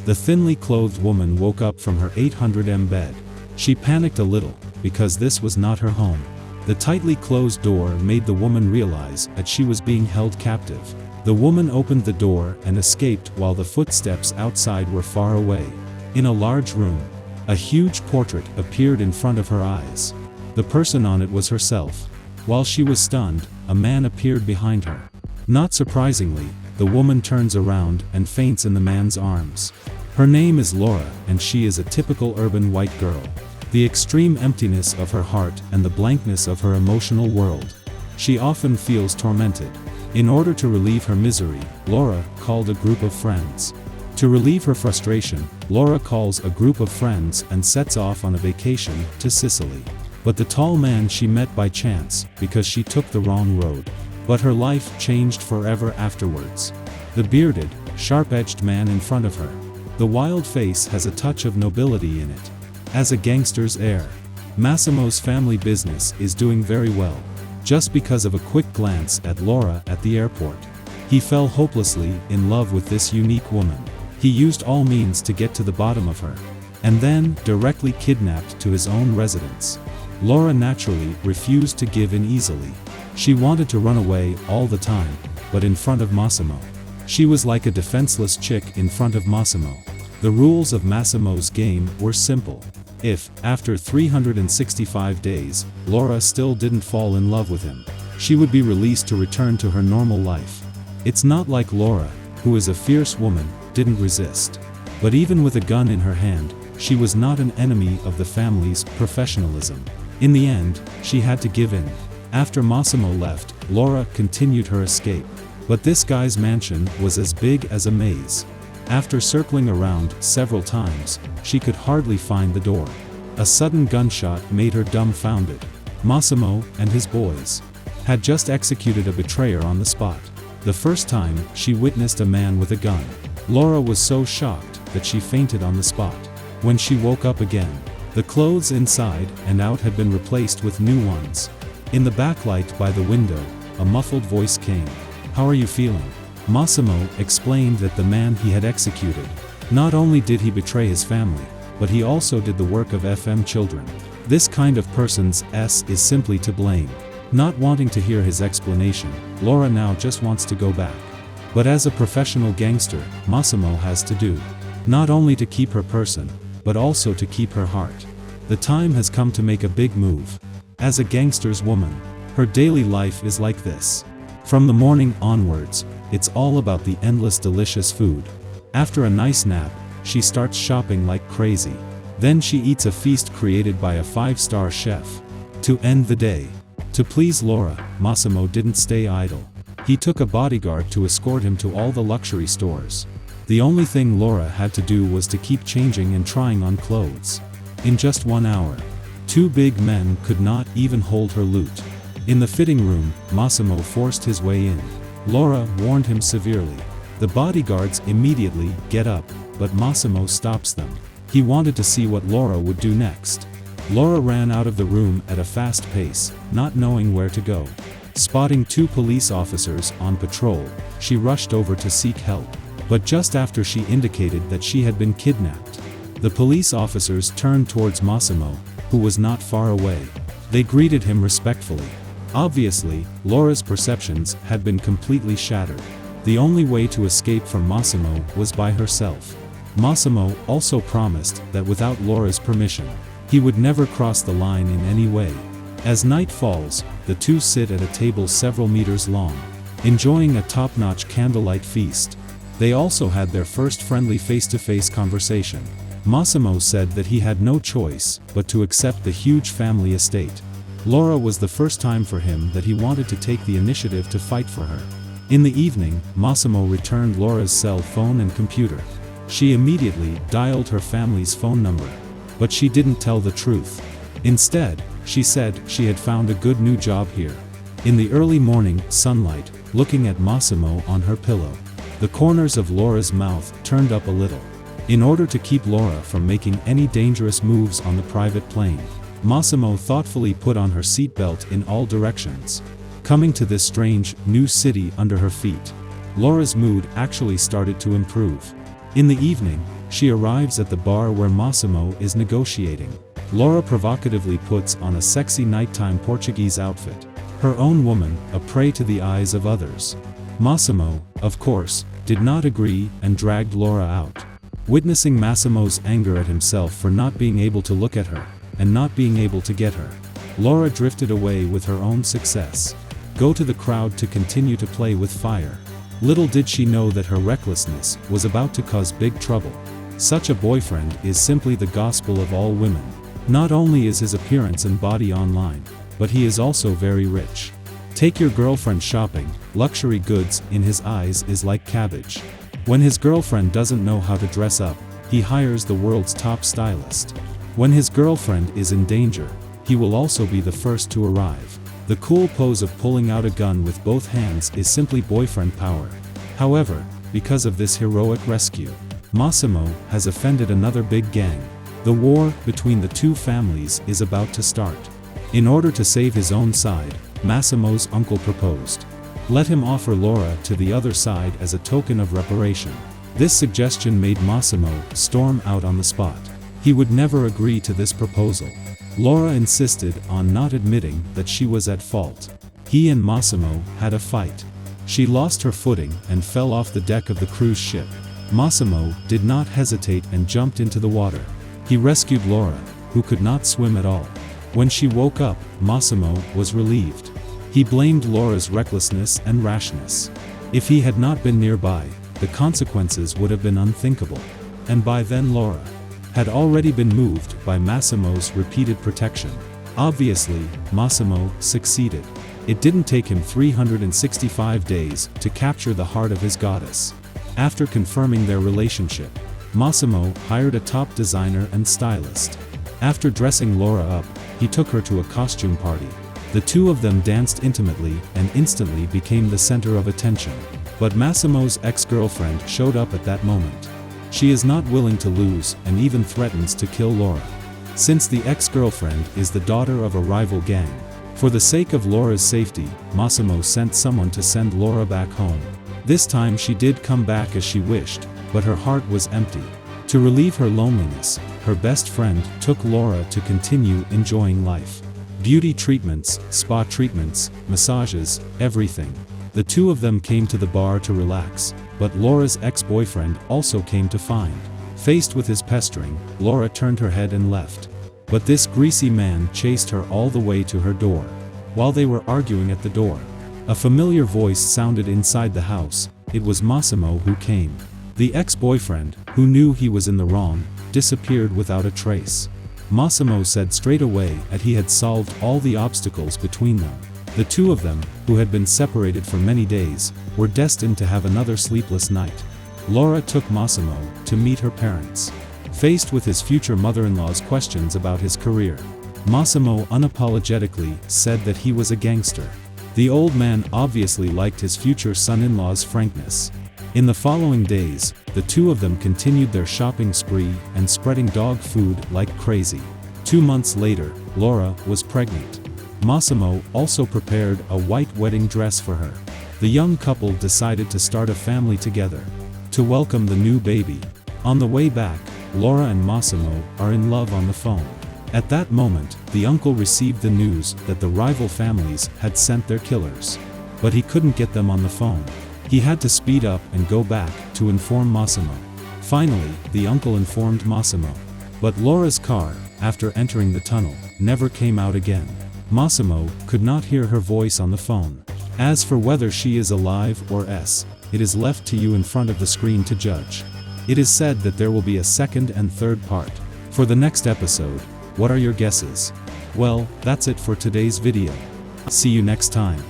The thinly clothed woman woke up from her 800m bed. She panicked a little, because this was not her home. The tightly closed door made the woman realize that she was being held captive. The woman opened the door and escaped while the footsteps outside were far away. In a large room, a huge portrait appeared in front of her eyes. The person on it was herself. While she was stunned, a man appeared behind her. Not surprisingly, the woman turns around and faints in the man's arms. Her name is Laura, and she is a typical urban white girl. The extreme emptiness of her heart and the blankness of her emotional world. She often feels tormented. In order to relieve her misery, Laura called a group of friends. To relieve her frustration, Laura calls a group of friends and sets off on a vacation to Sicily. But the tall man she met by chance, because she took the wrong road. But her life changed forever afterwards. The bearded, sharp-edged man in front of her. The wild face has a touch of nobility in it. As a gangster's heir, Massimo's family business is doing very well. Just because of a quick glance at Laura at the airport, he fell hopelessly in love with this unique woman. He used all means to get to the bottom of her, and then directly kidnapped to his own residence. Laura naturally refused to give in easily. She wanted to run away all the time, but in front of Massimo. She was like a defenseless chick in front of Massimo. The rules of Massimo's game were simple. If, after 365 days, Laura still didn't fall in love with him, she would be released to return to her normal life. It's not like Laura, who is a fierce woman, didn't resist. But even with a gun in her hand, she was not an enemy of the family's professionalism. In the end, she had to give in. After Massimo left, Laura continued her escape. But this guy's mansion was as big as a maze. After circling around several times, she could hardly find the door. A sudden gunshot made her dumbfounded. Massimo and his boys had just executed a betrayer on the spot. The first time she witnessed a man with a gun, Laura was so shocked that she fainted on the spot. When she woke up again, the clothes inside and out had been replaced with new ones. In the backlight by the window, a muffled voice came. "How are you feeling?" Massimo explained that the man he had executed, not only did he betray his family, but he also did the work of FM children. This kind of person's is simply to blame. Not wanting to hear his explanation, Laura now just wants to go back. But as a professional gangster, Massimo has to do, not only to keep her person, but also to keep her heart. The time has come to make a big move. As a gangster's woman, her daily life is like this. From the morning onwards, it's all about the endless delicious food. After a nice nap, she starts shopping like crazy. Then she eats a feast created by a 5-star chef. To end the day. To please Laura, Massimo didn't stay idle. He took a bodyguard to escort him to all the luxury stores. The only thing Laura had to do was to keep changing and trying on clothes. In just 1 hour, 2 big men could not even hold her loot. In the fitting room, Massimo forced his way in. Laura warned him severely. The bodyguards immediately get up, but Massimo stops them. He wanted to see what Laura would do next. Laura ran out of the room at a fast pace, not knowing where to go. Spotting 2 police officers on patrol, she rushed over to seek help. But just after she indicated that she had been kidnapped, the police officers turned towards Massimo, who was not far away. They greeted him respectfully. Obviously, Laura's perceptions had been completely shattered. The only way to escape from Massimo was by herself. Massimo also promised that without Laura's permission, he would never cross the line in any way. As night falls, the two sit at a table several meters long, enjoying a top-notch candlelight feast. They also had their first friendly face-to-face conversation. Massimo said that he had no choice but to accept the huge family estate. Laura was the first time for him that he wanted to take the initiative to fight for her. In the evening, Massimo returned Laura's cell phone and computer. She immediately dialed her family's phone number. But she didn't tell the truth. Instead, she said she had found a good new job here. In the early morning sunlight, looking at Massimo on her pillow, the corners of Laura's mouth turned up a little. In order to keep Laura from making any dangerous moves on the private plane, Massimo thoughtfully put on her seatbelt in all directions. Coming to this strange, new city under her feet, Laura's mood actually started to improve. In the evening, She arrives at the bar where Massimo is negotiating. Laura provocatively puts on a sexy nighttime Portuguese outfit. Her own woman, a prey to the eyes of others. Massimo, of course, did not agree and dragged Laura out. Witnessing Massimo's anger at himself for not being able to look at her, and not being able to get her, Laura drifted away with her own success. Go to the crowd to continue to play with fire. Little did she know that her recklessness was about to cause big trouble. Such a boyfriend is simply the gospel of all women. Not only is his appearance and body online, but he is also very rich. Take your girlfriend shopping, luxury goods in his eyes is like cabbage. When his girlfriend doesn't know how to dress up, he hires the world's top stylist. When his girlfriend is in danger, he will also be the first to arrive. The cool pose of pulling out a gun with both hands is simply boyfriend power. However, because of this heroic rescue, Massimo has offended another big gang. The war between the two families is about to start. In order to save his own side, Massimo's uncle proposed. Let him offer Laura to the other side as a token of reparation. This suggestion made Massimo storm out on the spot. He would never agree to this proposal. Laura insisted on not admitting that she was at fault. He and Massimo had a fight. She lost her footing and fell off the deck of the cruise ship. Massimo did not hesitate and jumped into the water. He rescued Laura, who could not swim at all. When she woke up, Massimo was relieved. He blamed Laura's recklessness and rashness. If he had not been nearby, the consequences would have been unthinkable. And by then Laura had already been moved by Massimo's repeated protection. Obviously, Massimo succeeded. It didn't take him 365 days to capture the heart of his goddess. After confirming their relationship, Massimo hired a top designer and stylist. After dressing Laura up, he took her to a costume party. The two of them danced intimately and instantly became the center of attention. But Massimo's ex-girlfriend showed up at that moment. She is not willing to lose and even threatens to kill Laura. Since the ex-girlfriend is the daughter of a rival gang, for the sake of Laura's safety, Massimo sent someone to send Laura back home. This time she did come back as she wished, but her heart was empty. To relieve her loneliness, her best friend took Laura to continue enjoying life. Beauty treatments, spa treatments, massages, everything. The two of them came to the bar to relax, but Laura's ex-boyfriend also came to find. Faced with his pestering, Laura turned her head and left. But this greasy man chased her all the way to her door. While they were arguing at the door, a familiar voice sounded inside the house. It was Massimo who came. The ex-boyfriend, who knew he was in the wrong, disappeared without a trace. Massimo said straight away that he had solved all the obstacles between them. The two of them, who had been separated for many days, were destined to have another sleepless night. Laura took Massimo to meet her parents. Faced with his future mother-in-law's questions about his career, Massimo unapologetically said that he was a gangster. The old man obviously liked his future son-in-law's frankness. In the following days, the two of them continued their shopping spree and spreading dog food like crazy. 2 months later, Laura was pregnant. Massimo also prepared a white wedding dress for her. The young couple decided to start a family together to welcome the new baby. On the way back, Laura and Massimo are in love on the phone. At that moment, the uncle received the news that the rival families had sent their killers. But he couldn't get them on the phone. He had to speed up and go back to inform Massimo. Finally, the uncle informed Massimo. But Laura's car, after entering the tunnel, never came out again. Massimo could not hear her voice on the phone. As for whether she is alive or it is left to you in front of the screen to judge. It is said that there will be a second and third part. For the next episode, what are your guesses? Well, that's it for today's video. See you next time.